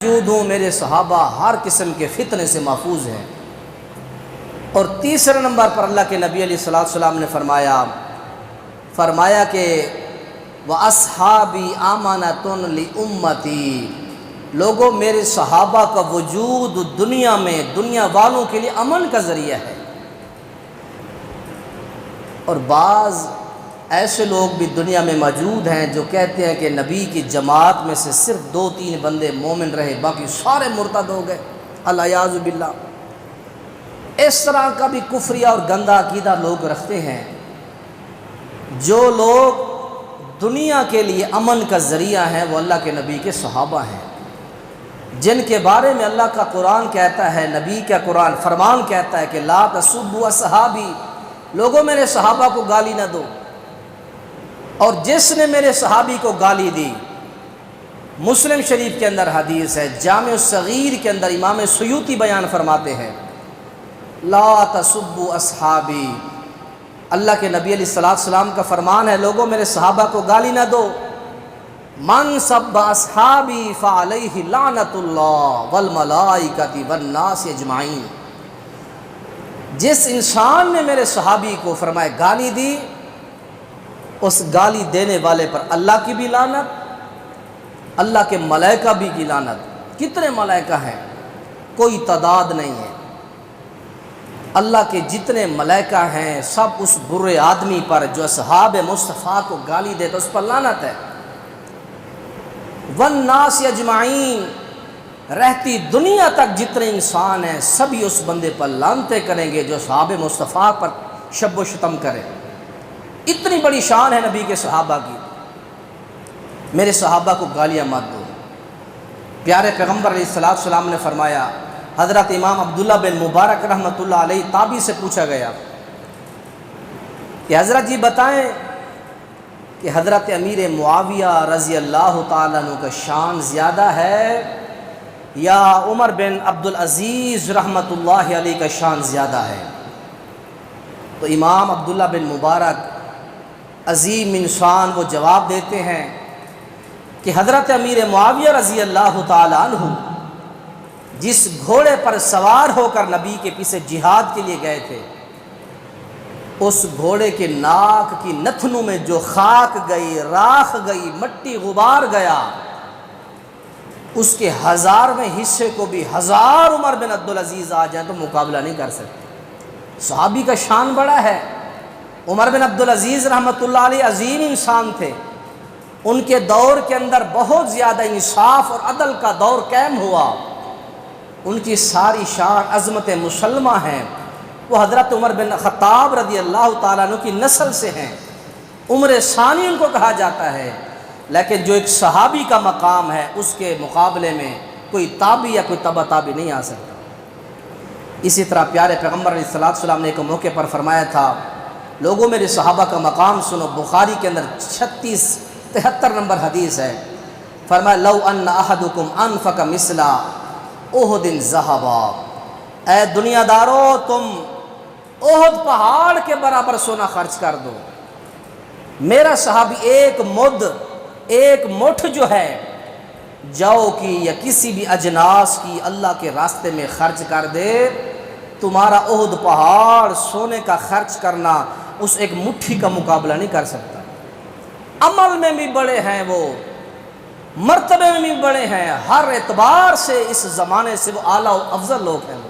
موجود ہوں، میرے صحابہ ہر قسم کے فتنے سے محفوظ ہیں۔ اور تیسرے نمبر پر اللہ کے نبی علیہ الصلوۃ والسلام نے فرمایا کہ وَأَصْحَابِي أَمَانَةٌ لِأُمَّتِي، لوگوں میرے صحابہ کا وجود دنیا میں دنیا والوں کے لیے امن کا ذریعہ ہے۔ اور بعض ایسے لوگ بھی دنیا میں موجود ہیں جو کہتے ہیں کہ نبی کی جماعت میں سے صرف 2-3 بندے مومن رہے، باقی سارے مرتد ہو گئے، الیاذ باللہ۔ اس طرح کا بھی کفریہ اور گندا عقیدہ لوگ رکھتے ہیں۔ جو لوگ دنیا کے لیے امن کا ذریعہ ہیں وہ اللہ کے نبی کے صحابہ ہیں، جن کے بارے میں اللہ کا قرآن کہتا ہے، نبی کا قرآن فرمان کہتا ہے کہ لا تسبوا اصحابی، لوگوں میرے صحابہ کو گالی نہ دو۔ اور جس نے میرے صحابی کو گالی دی، مسلم شریف کے اندر حدیث ہے، جامع الصغیر کے اندر امام سیوطی بیان فرماتے ہیں لا تسبوا اصحابی، اللہ کے نبی علیہ الصلوۃ والسلام کا فرمان ہے لوگوں میرے صحابہ کو گالی نہ دو۔ من سب اصحابی فعلیہ لعنت اللہ والملائکۃ والناس اجمعین، جس انسان نے میرے صحابی کو فرمائے گالی دی، اس گالی دینے والے پر اللہ کی بھی لعنت، اللہ کے ملائکہ بھی کی لعنت۔ کتنے ملائکہ ہیں؟ کوئی تعداد نہیں ہے۔ اللہ کے جتنے ملائکہ ہیں سب اس برے آدمی پر جو اصحاب مصطفیٰ کو گالی دے تو اس پر لعنت ہے۔ والناس اجمعین، رہتی دنیا تک جتنے انسان ہیں سبھی اس بندے پر لعنتیں کریں گے جو اصحاب مصطفیٰ پر شب و شتم کرے۔ اتنی بڑی شان ہے نبی کے صحابہ کی، میرے صحابہ کو گالیاں مت دو۔ پیارے پیغمبر علیہ الصلوۃ والسلام نے فرمایا، حضرت امام عبداللہ بن مبارک رحمۃ اللہ علیہ تابعی سے پوچھا گیا کہ حضرت جی بتائیں کہ حضرت امیر معاویہ رضی اللہ تعالیٰ عنہ کا شان زیادہ ہے یا عمر بن عبدالعزیز رحمۃ اللہ علیہ کا شان زیادہ ہے؟ تو امام عبداللہ بن مبارک عظیم انسان وہ جواب دیتے ہیں کہ حضرت امیر معاویہ رضی اللہ تعالیٰ عنہ جس گھوڑے پر سوار ہو کر نبی کے پیچھے جہاد کے لیے گئے تھے، اس گھوڑے کے ناک کی نتھنوں میں جو خاک گئی، راکھ گئی، مٹی غبار گیا، اس کے 1000ویں حصے کو بھی 1000 عمر بن عبدالعزیز آ جائیں تو مقابلہ نہیں کر سکتے۔ صحابی کا شان بڑا ہے۔ عمر بن عبدالعزیز رحمۃ اللہ علیہ عظیم انسان تھے، ان کے دور کے اندر بہت زیادہ انصاف اور عدل کا دور قائم ہوا، ان کی ساری شان عظمت مسلمہ ہیں۔ وہ حضرت عمر بن خطاب رضی اللہ تعالیٰ عنہ کی نسل سے ہیں، عمر ثانی ان کو کہا جاتا ہے، لیکن جو ایک صحابی کا مقام ہے اس کے مقابلے میں کوئی تابعی یا کوئی تبع تابعی نہیں آ سکتا۔ اسی طرح پیارے پیغمبر علیہ الصلوۃ والسلام نے ایک موقع پر فرمایا تھا لوگوں میرے صحابہ کا مقام سنو، بخاری کے اندر 3673 نمبر حدیث ہے، فرمایا لو ان احدکم انفق مثل احد ذہبا، اے دنیا دارو تم احد پہاڑ کے برابر سونا خرچ کر دو، میرا صحابی ایک مٹھ جو ہے جو کی یا کسی بھی اجناس کی اللہ کے راستے میں خرچ کر دے، تمہارا احد پہاڑ سونے کا خرچ کرنا اس ایک مٹھی کا مقابلہ نہیں کر سکتا۔ عمل میں بھی بڑے ہیں، وہ مرتبے میں بھی بڑے ہیں، ہر اعتبار سے اس زمانے سے وہ اعلیٰ و افضل لوگ ہیں،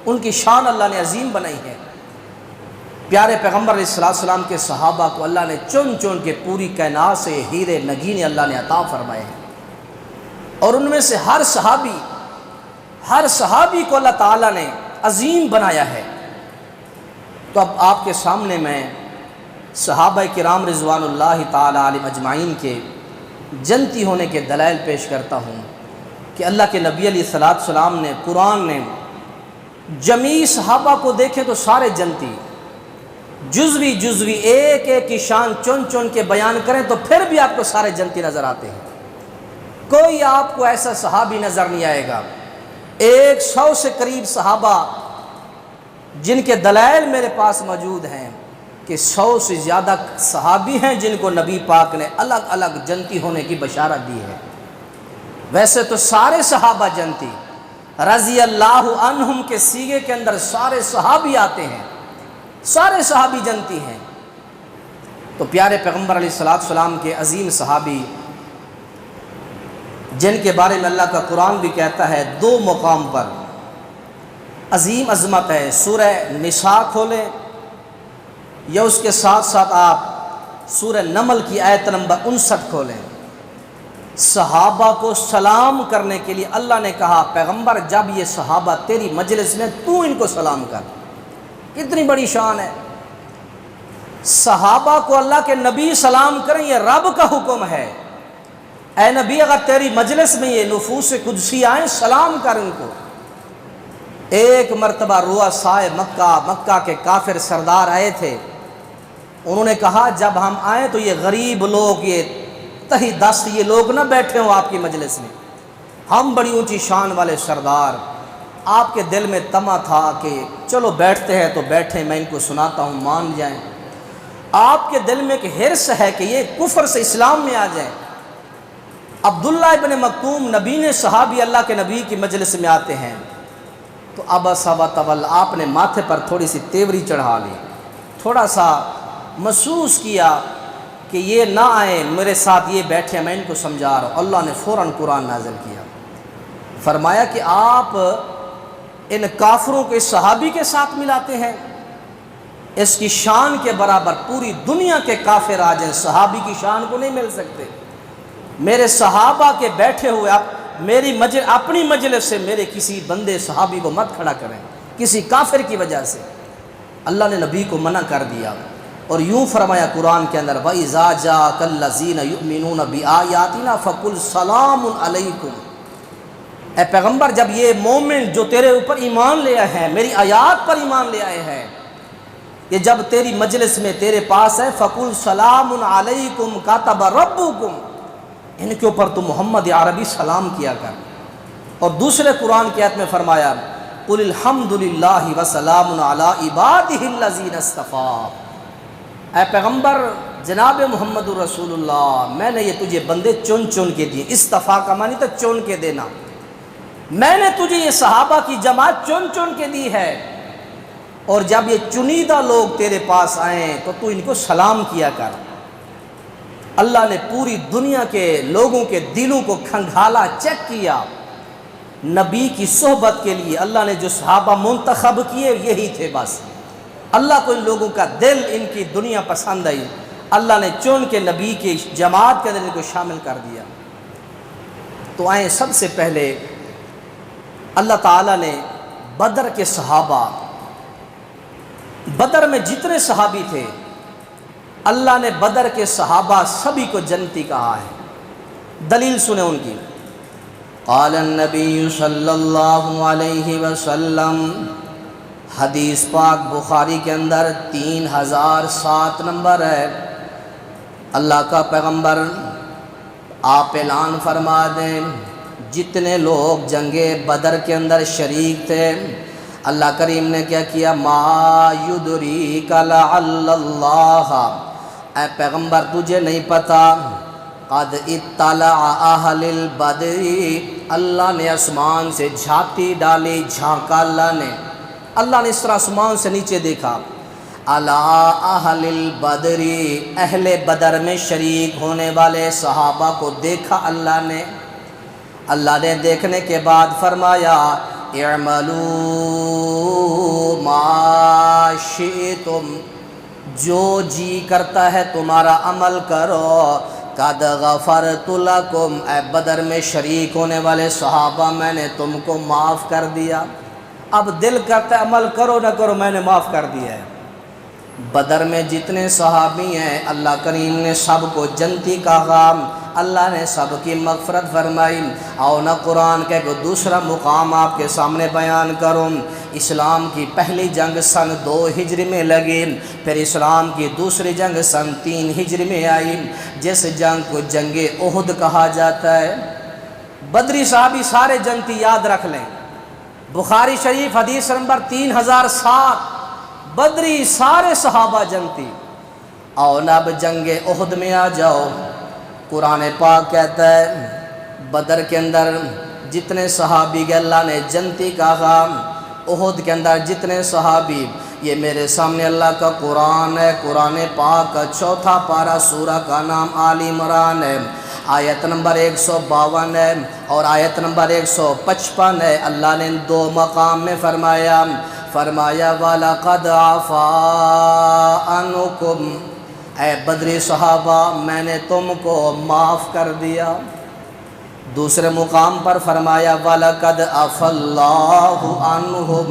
ان کی شان اللہ نے عظیم بنائی ہے۔ پیارے پیغمبر علیہ الصلوۃ والسلام کے صحابہ کو اللہ نے چن چن کے پوری کائنات سے ہیرے نگینے اللہ نے عطا فرمائے ہیں، اور ان میں سے ہر صحابی کو اللہ تعالیٰ نے عظیم بنایا ہے۔ تو اب آپ کے سامنے میں صحابہ کرام رضوان اللہ تعالیٰ علیہم اجمعین کے جنتی ہونے کے دلائل پیش کرتا ہوں کہ اللہ کے نبی علیہ الصلوۃ والسلام نے قرآن نے جمیع صحابہ کو دیکھیں تو سارے جنتی، جزوی ایک کی شان چن چن کے بیان کریں تو پھر بھی آپ کو سارے جنتی نظر آتے ہیں، کوئی آپ کو ایسا صحابی نظر نہیں آئے گا۔ 100 سے قریب صحابہ جن کے دلائل میرے پاس موجود ہیں کہ 100 سے زیادہ صحابی ہیں جن کو نبی پاک نے الگ الگ جنتی ہونے کی بشارت دی ہے۔ ویسے تو سارے صحابہ جنتی، رضی اللہ عنہم کے سیغے کے اندر سارے صحابی آتے ہیں، سارے صحابی جنتی ہیں۔ تو پیارے پیغمبر علیہ السلام کے عظیم صحابی جن کے بارے میں اللہ کا قرآن بھی کہتا ہے دو مقام پر عظیم عظمت ہے، سورہ نساء کھولیں یا اس کے ساتھ ساتھ آپ سورہ نمل کی آیت نمبر 59 کھولیں۔ صحابہ کو سلام کرنے کے لیے اللہ نے کہا پیغمبر جب یہ صحابہ تیری مجلس میں تو ان کو سلام کر، کتنی بڑی شان ہے۔ صحابہ کو اللہ کے نبی سلام کریں یہ رب کا حکم ہے۔ اے نبی اگر تیری مجلس میں یہ نفوس قدسی آئیں سلام کر ان کو۔ ایک مرتبہ رؤساء مکہ کے کافر سردار آئے تھے، انہوں نے کہا جب ہم آئیں تو یہ غریب لوگ، یہ تہی دست یہ لوگ نہ بیٹھے ہوں آپ کی مجلس میں، ہم بڑی اونچی شان والے سردار۔ آپ کے دل میں طمع تھا کہ چلو بیٹھتے ہیں تو بیٹھیں، میں ان کو سناتا ہوں مان جائیں۔ آپ کے دل میں ایک حرص ہے کہ یہ کفر سے اسلام میں آ جائیں۔ عبداللہ ابن مکتوم نبی نے صحابی اللہ کے نبی کی مجلس میں آتے ہیں تو عبس وتول، آپ نے ماتھے پر تھوڑی سی تیوری چڑھا لی، تھوڑا سا محسوس کیا کہ یہ نہ آئیں میرے ساتھ، یہ بیٹھے میں ان کو سمجھا رہا ہوں۔ اللہ نے فوراً قرآن نازل کیا، فرمایا کہ آپ ان کافروں کو اس صحابی کے ساتھ ملاتے ہیں، اس کی شان کے برابر پوری دنیا کے کافر آ جائیں صحابی کی شان کو نہیں مل سکتے۔ میرے صحابہ کے بیٹھے ہوئے آپ میری اپنی مجلس سے میرے کسی بندے صحابی کو مت کھڑا کریں کسی کافر کی وجہ سے۔ اللہ نے نبی کو منع کر دیا اور یوں فرمایا قرآن کے اندر وَإِذَا جَاءَكَ الَّذِينَ يُؤْمِنُونَ بِآيَاتِنَا فَقُلْ سَلَامٌ عَلَيْكُمْ۔ اے پیغمبر جب یہ مومن جو تیرے اوپر ایمان لے آئے ہیں، میری آیات پر ایمان لے آئے ہیں، یہ جب تیری مجلس میں تیرے پاس ہے فَقُلْ سَلَامٌ عَلَيْكُمْ كَتَبَ رَبُّكُمْ، ان کے اوپر تو محمد عربی سلام کیا کر۔ اور دوسرے قرآن کی آیت میں فرمایا قُلِ الْحَمْدُ لِلَّهِ وَسَلَامٌ عَلَىٰ عِبَادِهِ الَّذِينَ اصْطَفَىٰ۔ اے پیغمبر جناب محمد رسول اللہ، میں نے یہ تجھے بندے چن چن کے دیے، استفا کا معنی تو چن کے دینا، میں نے تجھے یہ صحابہ کی جماعت چن چن کے دی ہے، اور جب یہ چنیدہ لوگ تیرے پاس آئیں تو تو ان کو سلام کیا کر۔ اللہ نے پوری دنیا کے لوگوں کے دلوں کو کھنگھالا، چیک کیا، نبی کی صحبت کے لیے اللہ نے جو صحابہ منتخب کیے یہی تھے بس۔ اللہ کو ان لوگوں کا دل، ان کی دنیا پسند آئی، اللہ نے چن کے نبی کی جماعت کے اندر ان کو شامل کر دیا۔ تو آئیں سب سے پہلے اللہ تعالیٰ نے بدر کے صحابہ، بدر میں جتنے صحابی تھے اللہ نے بدر کے صحابہ سبھی کو جنتی کہا ہے۔ دلیل سنیں ان کی۔ قال النبی صلی اللہ علیہ وسلم، حدیث پاک بخاری کے اندر 3007 نمبر ہے۔ اللہ کا پیغمبر آپ اعلان فرما دیں جتنے لوگ جنگ بدر کے اندر شریک تھے، اللہ کریم نے کیا کیا، ما یدریک لعل اللہ، اے پیغمبر تجھے نہیں پتا، قد اطلع اہل البدر، اللہ نے آسمان سے جھاتی ڈالی، جھانکا اللہ نے اس طرح آسمان سے نیچے دیکھا، علی اہل البدر، اہل بدر میں شریک ہونے والے صحابہ کو دیکھا اللہ نے دیکھنے کے بعد فرمایا اعملوا ما شئتم، جو جی کرتا ہے تمہارا عمل کرو، قد غفرت لکم، اے بدر میں شریک ہونے والے صحابہ میں نے تم کو معاف کر دیا۔ اب دل کرتا ہے عمل کرو نہ کرو، میں نے معاف کر دیا ہے۔ بدر میں جتنے صحابی ہیں اللہ کریم نے سب کو جنتی کہا، اللہ نے سب کی مغفرت فرمائی۔ آؤ نہ قرآن کے کوئی دوسرا مقام آپ کے سامنے بیان کروں۔ اسلام کی پہلی جنگ سن 2 ہجری میں لگی، پھر اسلام کی دوسری جنگ سن 3 ہجری میں آئی، جس جنگ کو جنگ احد کہا جاتا ہے۔ بدری صحابی سارے جنتی یاد رکھ لیں، بخاری شریف حدیث نمبر 3007، بدری سارے صحابہ جنتی۔ آؤ اب جنگ احد میں آ جاؤ۔ قرآن پاک کہتا ہے بدر کے اندر جتنے صحابی کے اللہ نے جنتی کہا، احد کے اندر جتنے صحابی، یہ میرے سامنے اللہ کا قرآن ہے، قرآن پاک کا 4 پارہ، سورہ کا نام آل عمران ہے، آیت نمبر 152 ہے اور آیت نمبر 155 ہے۔ اللہ نے 2 مقام میں فرمایا وَلَقَدْ عَفَا عَنْكُمْ، اے بدری صحابہ میں نے تم کو معاف کر دیا۔ دوسرے مقام پر فرمایا وَلَقَدْ عَفَا اللَّهُ عَنْهُمْ،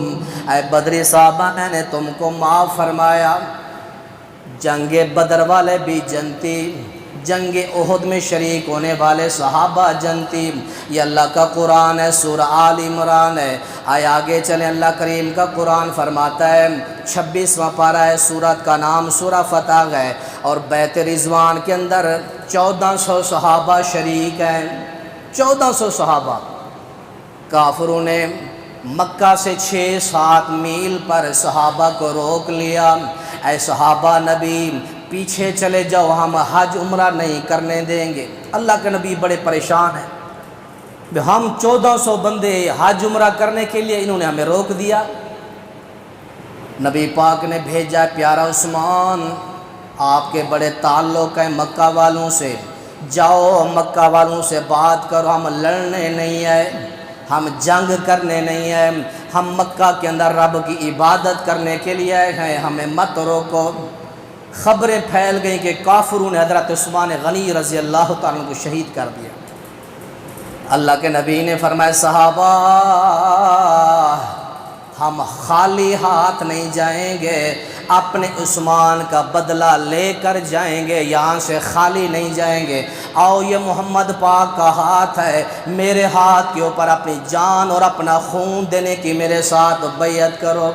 اے بدری صحابہ میں نے تم کو معاف فرمایا۔ جنگ بدر والے بھی جنتی، جنگ احد میں شریک ہونے والے صحابہ جنتی۔ یہ اللہ کا قرآن ہے، سورہ آل عمران ہے۔ آئے آگے چلیں، اللہ کریم کا قرآن فرماتا ہے 26واں پارہ ہے، سورت کا نام سورہ فتح ہے، اور بیت رضوان کے اندر 1400 صحابہ شریک ہیں۔ 1400 صحابہ۔ کافروں نے مکہ سے 6-7 میل پر صحابہ کو روک لیا، اے صحابہ نبی پیچھے چلے جاؤ، ہم حج عمرہ نہیں کرنے دیں گے۔ اللہ کے نبی بڑے پریشان ہیں، ہم 1400 بندے حج عمرہ کرنے کے لیے، انہوں نے ہمیں روک دیا۔ نبی پاک نے بھیجا پیارا عثمان، آپ کے بڑے تعلق ہیں مکہ والوں سے، جاؤ مکہ والوں سے بات کرو، ہم لڑنے نہیں آئے، ہم جنگ کرنے نہیں آئے، ہم مکہ کے اندر رب کی عبادت کرنے کے لیے آئے ہیں، ہمیں مت روکو۔ خبریں پھیل گئیں کہ کافروں نے حضرت عثمان غنی رضی اللہ تعالیٰ عنہ کو شہید کر دیا۔ اللہ کے نبی نے فرمایا صحابہ ہم خالی ہاتھ نہیں جائیں گے، اپنے عثمان کا بدلہ لے کر جائیں گے، یہاں سے خالی نہیں جائیں گے۔ آؤ یہ محمد پاک کا ہاتھ ہے، میرے ہاتھ کے اوپر اپنی جان اور اپنا خون دینے کی میرے ساتھ بیعت کرو۔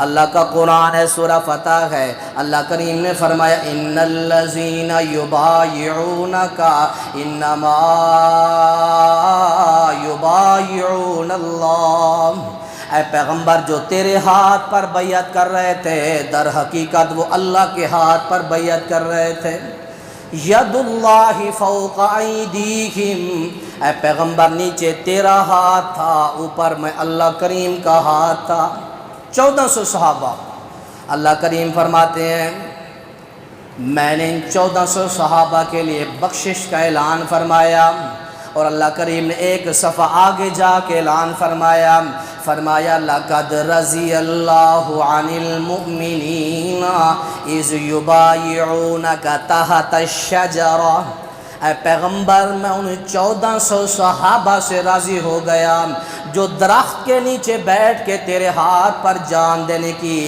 اللہ کا قرآن ہے، سورہ فتح ہے، اللہ کریم نے فرمایا ان الذین یبایعونک انما یبایعون اللہ، اے پیغمبر جو تیرے ہاتھ پر بیعت کر رہے تھے در حقیقت وہ اللہ کے ہاتھ پر بیعت کر رہے تھے۔ ید اللہ فوق ایدیہم، اے پیغمبر نیچے تیرا ہاتھ تھا، اوپر میں اللہ کریم کا ہاتھ تھا۔ 1400 صحابہ۔ اللہ کریم فرماتے ہیں میں نے ان 1400 صحابہ کے لیے بخشش کا اعلان فرمایا، اور اللہ کریم نے ایک صفحہ آگے جا کے اعلان فرمایا لقد رضی اللہ عن المؤمنین اذ یبایعونک تحت الشجرہ، اے پیغمبر میں ان 1400 صحابہ سے راضی ہو گیا جو درخت کے نیچے بیٹھ کے تیرے ہاتھ پر جان دینے کی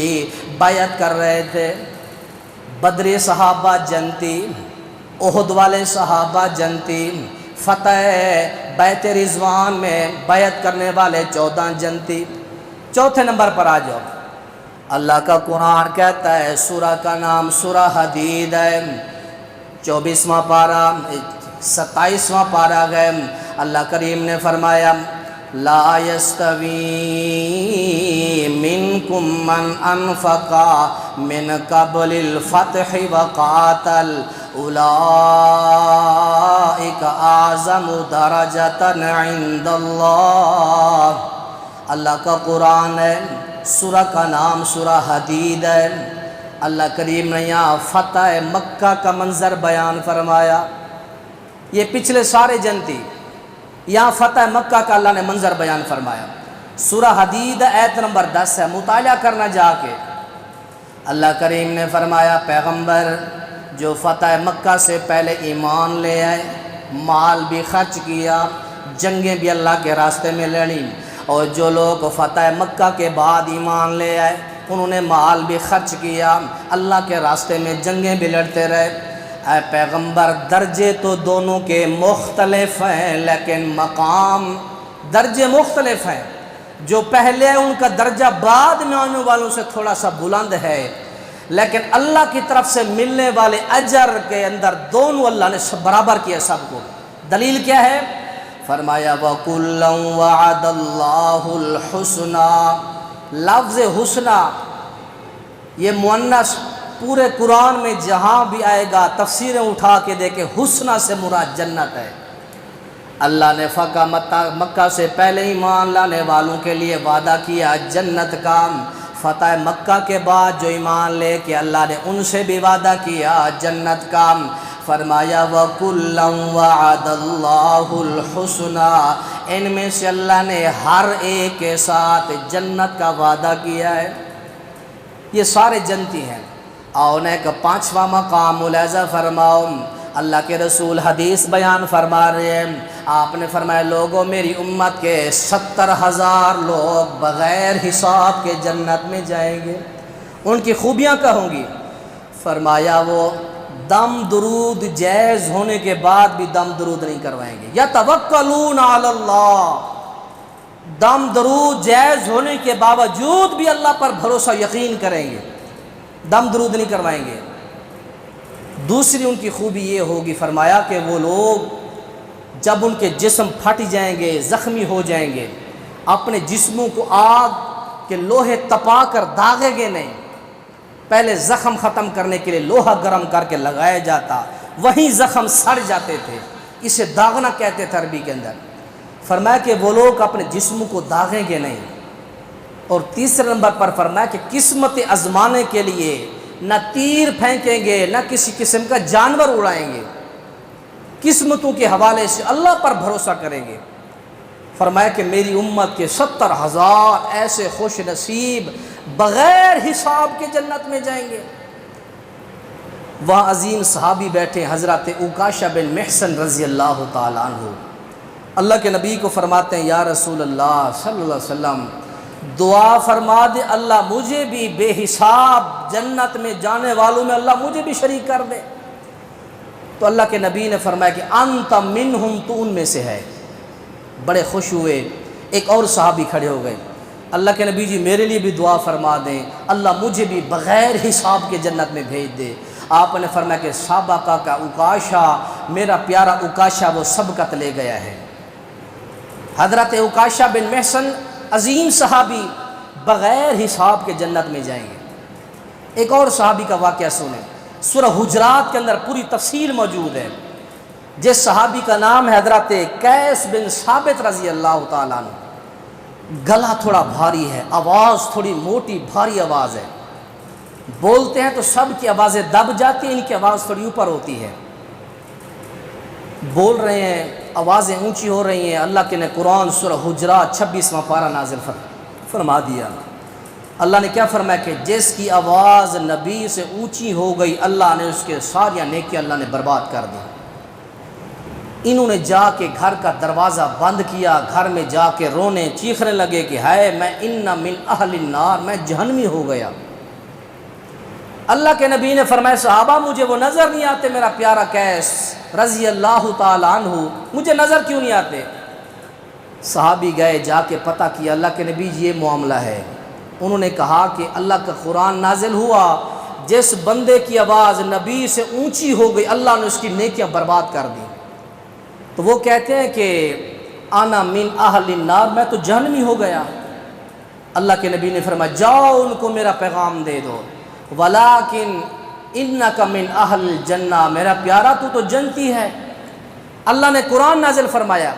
بیعت کر رہے تھے۔ بدری صحابہ جنتی، احد والے صحابہ جنتی، فتح بیت رضوان میں بیعت کرنے والے 14 جنتی۔ چوتھے نمبر پر آ جاؤ، اللہ کا قرآن کہتا ہے، سورہ کا نام سورہ حدید ہے، 24واں پارہ 27واں پارہ ہے۔ اللہ کریم نے فرمایا لا یستوی منکم من انفق من قبل الفتح وقاتل اولئک اعظم درجۃ عند اللہ۔ اللہ کا قرآن ہے، سورہ کا نام سورہ حدید ہے۔ اللہ کریم نے یہاں فتح مکہ کا منظر بیان فرمایا، یہ پچھلے سارے جنتی، یہاں فتح مکہ کا اللہ نے منظر بیان فرمایا۔ سورہ حدید آیت نمبر 10 ہے، مطالعہ کرنا جا کے۔ اللہ کریم نے فرمایا پیغمبر جو فتح مکہ سے پہلے ایمان لے آئے، مال بھی خرچ کیا، جنگیں بھی اللہ کے راستے میں لڑیں، اور جو لوگ فتح مکہ کے بعد ایمان لے آئے انہوں نے مال بھی خرچ کیا، اللہ کے راستے میں جنگیں بھی لڑتے رہے۔ اے پیغمبر درجے تو دونوں کے مختلف ہیں، لیکن مقام درجے مختلف ہیں۔ جو پہلے ان کا درجہ بعد میں آنے والوں سے تھوڑا سا بلند ہے، لیکن اللہ کی طرف سے ملنے والے اجر کے اندر دونوں اللہ نے برابر کیا سب کو۔ دلیل کیا ہے؟ فرمایا وَكُلًّا وَعَدَ اللَّهُ الْحُسْنَى، لفظ حسنہ یہ مؤنث پورے قرآن میں جہاں بھی آئے گا تفسیریں اٹھا کے دیکھیں، حسنہ سے مراد جنت ہے۔ اللہ نے مکہ سے پہلے ایمان لانے والوں کے لیے وعدہ کیا جنت کا، فتح مکہ کے بعد جو ایمان لے کے اللہ نے ان سے بھی وعدہ کیا جنت کا۔ فرمایا وَكُلًّا وَعَدَ اللَّهُ الْحُسْنَى، ان میں سے اللہ نے ہر ایک کے ساتھ جنت کا وعدہ کیا ہے۔ یہ سارے جنتی ہیں۔ اور ایک پانچواں مقام ملاحظہ فرماؤ، اللہ کے رسول حدیث بیان فرما رہے ہیں، آپ نے فرمایا لوگوں میری امت کے 70,000 لوگ بغیر حساب کے جنت میں جائیں گے۔ ان کی خوبیاں کیا ہوں گی؟ فرمایا وہ دم درود جائز ہونے کے بعد بھی دم درود نہیں کروائیں گے۔ یتوکلون علی اللہ، دم درود جائز ہونے کے باوجود بھی اللہ پر بھروسہ یقین کریں گے، دم درود نہیں کروائیں گے۔ دوسری ان کی خوبی یہ ہوگی، فرمایا کہ وہ لوگ جب ان کے جسم پھٹ جائیں گے، زخمی ہو جائیں گے، اپنے جسموں کو آگ کے لوہے تپا کر داغیں گے نہیں، پہلے زخم ختم کرنے کے لیے لوہا گرم کر کے لگایا جاتا، وہیں زخم سڑ جاتے تھے، اسے داغنا کہتے تھے عربی کے اندر۔ فرمایا کہ وہ لوگ اپنے جسموں کو داغیں گے نہیں۔ اور تیسرے نمبر پر فرمایا کہ قسمت آزمانے کے لیے نہ تیر پھینکیں گے، نہ کسی قسم کا جانور اڑائیں گے، قسمتوں کے حوالے سے اللہ پر بھروسہ کریں گے۔ فرمایا کہ میری امت کے 70,000 ایسے خوش نصیب بغیر حساب کے جنت میں جائیں گے۔ وہاں عظیم صحابی بیٹھے حضرت عکاشہ بن محصن رضی اللہ تعالیٰ عنہ، اللہ کے نبی کو فرماتے ہیں یا رسول اللہ صلی اللہ علیہ وسلم دعا فرما دے اللہ مجھے بھی بے حساب جنت میں جانے والوں میں اللہ مجھے بھی شریک کر دے۔ تو اللہ کے نبی نے فرمایا کہ انت منہم، تو ان میں سے ہے۔ بڑے خوش ہوئے، ایک اور صحابی کھڑے ہو گئے، اللہ کے نبی جی میرے لیے بھی دعا فرما دیں اللہ مجھے بھی بغیر حساب کے جنت میں بھیج دے۔ آپ نے فرمایا کہ سابقہ کا عکاشہ، میرا پیارا عکاشہ وہ سبقت لے گیا ہے۔ حضرت عکاشہ بن محصن عظیم صحابی بغیر حساب کے جنت میں جائیں گے۔ ایک اور صحابی کا واقعہ سنیں، سورہ حجرات کے اندر پوری تفصیل موجود ہے۔ جس صحابی کا نام ہے حضرت قیس بن ثابت رضی اللہ تعالیٰ عنہ، گلا تھوڑا بھاری ہے، آواز تھوڑی موٹی بھاری آواز ہے، بولتے ہیں تو سب کی آوازیں دب جاتی ہیں، ان کی آواز تھوڑی اوپر ہوتی ہے، بول رہے ہیں آوازیں اونچی ہو رہی ہیں۔ اللہ کے نے قرآن سورہ حجرات 26واں پارہ نازل فرما دیا۔ اللہ نے کیا فرمایا کہ جس کی آواز نبی سے اونچی ہو گئی اللہ نے اس کے ساری نیکیاں اللہ نے برباد کر دی۔ انہوں نے جا کے گھر کا دروازہ بند کیا، گھر میں جا کے رونے چیخنے لگے کہ ہائے میں ان من اہل النار، میں جہنمی ہو گیا۔ اللہ کے نبی نے فرمایا صحابہ مجھے وہ نظر نہیں آتے، میرا پیارا قیس رضی اللہ تعالیٰ عنہ مجھے نظر کیوں نہیں آتے؟ صحابی گئے جا کے پتہ کیا، اللہ کے نبی یہ معاملہ ہے۔ انہوں نے کہا کہ اللہ کا قرآن نازل ہوا، جس بندے کی آواز نبی سے اونچی ہو گئی اللہ نے اس کی نیکیاں برباد کر دی۔ تو وہ کہتے ہیں کہ انا من اہل النار، میں تو جہنمی ہو گیا۔ اللہ کے نبی نے فرمایا جاؤ ان کو میرا پیغام دے دو، ولیکن انک من اہل الجنہ، میرا پیارا تو جنتی ہے۔ اللہ نے قرآن نازل فرمایا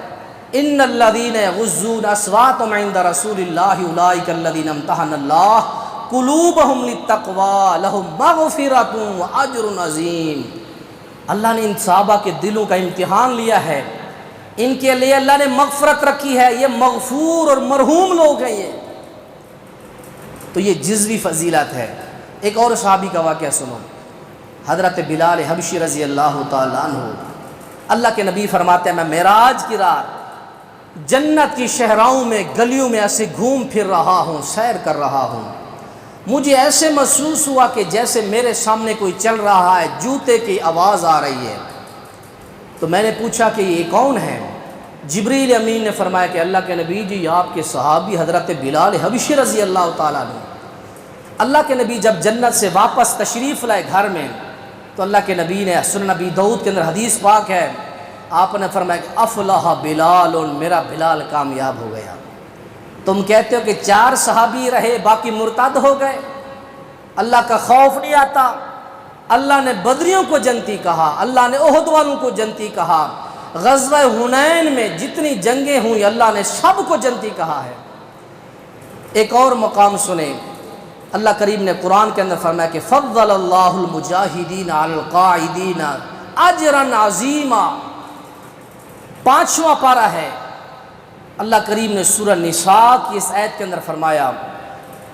ان الذین یغضون اصواتهم عند رسول اللہ اولئک الذین امتحن اللہ قلوبهم للتقوی لهم مغفرۃ واجر عظیم۔ اللہ نے ان صحابہ کے دلوں کا امتحان لیا ہے، ان کے لیے اللہ نے مغفرت رکھی ہے، یہ مغفور اور مرحوم لوگ ہیں یہ۔ تو یہ جزوی فضیلت ہے۔ ایک اور صحابی کا واقعہ سنو، حضرت بلال حبشی رضی اللہ تعالیٰ عنہ، اللہ کے نبی فرماتے ہیں میں معراج کی رات جنت کی شہراؤں میں گلیوں میں ایسے گھوم پھر رہا ہوں، سیر کر رہا ہوں، مجھے ایسے محسوس ہوا کہ جیسے میرے سامنے کوئی چل رہا ہے، جوتے کی آواز آ رہی ہے۔ تو میں نے پوچھا کہ یہ کون ہے؟ جبریل امین نے فرمایا کہ اللہ کے نبی جی آپ کے صحابی حضرت بلال حبشی رضی اللہ تعالیٰ عنہ۔ اللہ کے نبی جب جنت سے واپس تشریف لائے گھر میں تو اللہ کے نبی نے سنن نبی داؤد کے اندر حدیث پاک ہے، آپ نے فرمایا کہ افلح بلال، میرا بلال کامیاب ہو گیا۔ تم کہتے ہو کہ 4 صحابی رہے باقی مرتد ہو گئے، اللہ کا خوف نہیں آتا؟ اللہ نے بدریوں کو جنتی کہا، اللہ نے احد والوں کو جنتی کہا، غزوہ حنین میں جتنی جنگیں ہوئی اللہ نے سب کو جنتی کہا ہے۔ ایک اور مقام سنیں، اللہ کریم نے قرآن کے اندر فرمایا کہ فضل اللہ المجاہدین علی القاعدین اجرا عظیما، 5واں پارہ ہے۔ اللہ کریم نے سورہ نساء کی اس آیت کے اندر فرمایا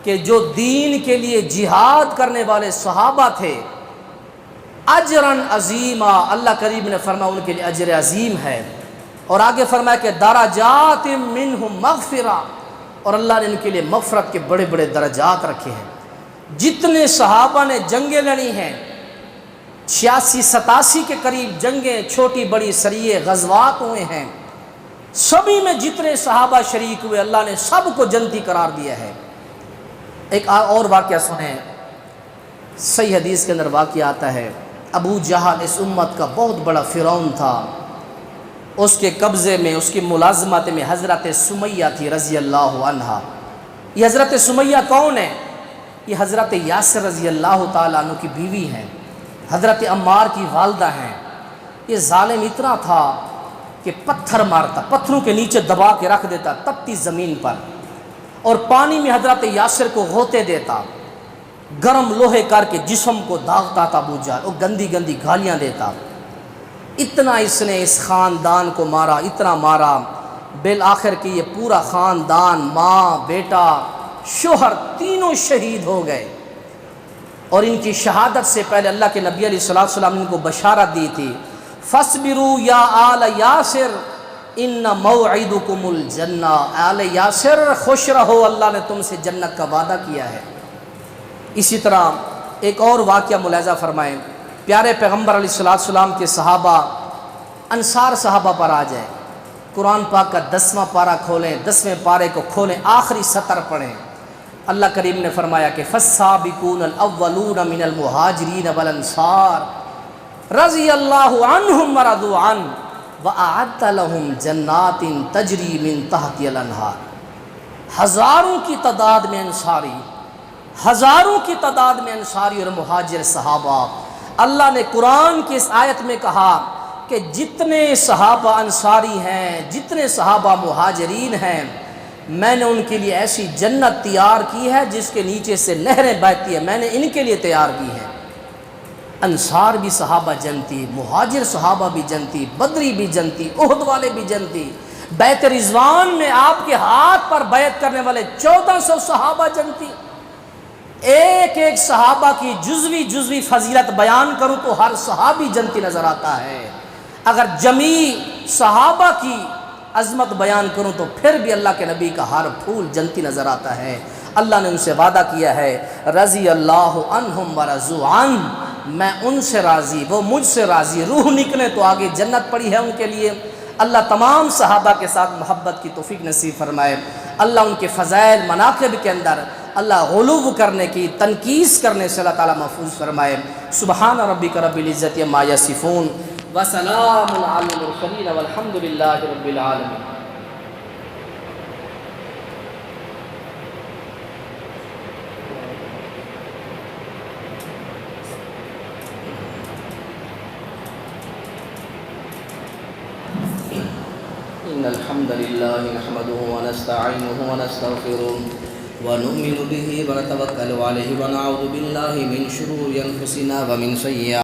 کہ جو دین کے لیے جہاد کرنے والے صحابہ تھے، اجرا عظیما، اللہ کریم نے فرمایا ان کے لیے اجر عظیم ہے، اور آگے فرمایا کہ درجات منہم مغفرہ، اور اللہ نے ان کے لیے مغفرت کے بڑے بڑے درجات رکھے ہیں۔ جتنے صحابہ نے جنگیں لڑی ہیں، 86-87 کے قریب جنگیں، چھوٹی بڑی سریے غزوات ہوئے ہیں، سبھی میں جتنے صحابہ شریک ہوئے اللہ نے سب کو جنتی قرار دیا ہے۔ ایک اور واقعہ سنیں، صحیح حدیث کے اندر واقعہ آتا ہے، ابو جہل اس امت کا بہت بڑا فرعون تھا، اس کے قبضے میں، اس کی ملازمت میں حضرت سمیہ تھی رضی اللہ عنہا۔ یہ حضرت سمیہ کون ہے؟ یہ حضرت یاسر رضی اللہ تعالیٰ عنہ کی بیوی ہیں، حضرت عمار کی والدہ ہیں۔ یہ ظالم اتنا تھا کہ پتھر مارتا، پتھروں کے نیچے دبا کے رکھ دیتا تپتی زمین پر، اور پانی میں حضرت یاسر کو غوطے دیتا، گرم لوہے کر کے جسم کو داغتا تھا ابو جہل، اور گندی گندی گالیاں دیتا۔ اتنا اس نے اس خاندان کو مارا، اتنا مارا، بالآخر کہ یہ پورا خاندان، ماں، بیٹا، شوہر، تینوں شہید ہو گئے۔ اور ان کی شہادت سے پہلے اللہ کے نبی علیہ الصلوۃ والسلام نے ان کو بشارت دی تھی، فَاصْبِرُوا يَا آلَ يَاسِرْ إِنَّ مَوْعِدُكُمُ الْجَنَّةُ، آل یاسر خوش رہو، اللہ نے تم سے جنت کا وعدہ کیا ہے۔ اسی طرح ایک اور واقعہ ملاحظہ فرمائیں، پیارے پیغمبر علیہ الصلوۃ والسلام کے صحابہ، انصار صحابہ پر آ جائیں، قرآن پاک کا 10واں پارہ کھولیں، 10ویں پارے کو کھولیں، آخری سطر پڑھیں۔ اللہ کریم نے فرمایا کہ فَالسَّابِقُونَ الْأَوَّلُونَ مِنَ الْمُهَاجِرِينَ وَالْأَنصَارِ رَضِيَ اللَّهُ عَنْهُمْ وَرَضُوا عَنْهُ وَأَعَدَّ لَهُمْ جَنَّاتٍ تَجْرِي مِنْ تَحْتِهَا الْأَنْهَارُ۔ ہزاروں کی تعداد میں انصاری، ہزاروں کی تعداد میں انصاری اور مہاجر صحابہ، اللہ نے قرآن کی اس آیت میں کہا کہ جتنے صحابہ انصاری ہیں، جتنے صحابہ مہاجرین ہیں، میں نے ان کے لیے ایسی جنت تیار کی ہے جس کے نیچے سے نہریں بہتی ہیں، میں نے ان کے لیے تیار کی ہے۔ انصار بھی صحابہ جنتی، مہاجر صحابہ بھی جنتی، بدری بھی جنتی، احد والے بھی جنتی، بیت رضوان میں آپ کے ہاتھ پر بیعت کرنے والے 1400 صحابہ جنتی۔ ایک ایک صحابہ کی جزوی فضیلت بیان کروں تو ہر صحابی جنتی نظر آتا ہے۔ اگر جمیع صحابہ کی عظمت بیان کروں تو پھر بھی اللہ کے نبی کا ہر پھول جنتی نظر آتا ہے۔ اللہ نے ان سے وعدہ کیا ہے، رضی اللہ عنہم ورضوا عنہ، میں ان سے راضی، وہ مجھ سے راضی، روح نکلے تو آگے جنت پڑی ہے ان کے لیے۔ اللہ تمام صحابہ کے ساتھ محبت کی توفیق نصیب فرمائے۔ اللہ ان کے فضائل مناقب کے اندر اللہ غلو کرنے کی، تنقیص کرنے سے اللہ تعالیٰ محفوظ فرمائے۔ سبحان ربک رب العزت عما یصفون وسلام علی المرسلین والحمد للہ رب العالمین۔ إن الحمد لله نحمده ونستعينه ونستغفره ونؤمن به ونتوكل عليه ونعوذ بالله من شرور أنفسنا ومن سيئات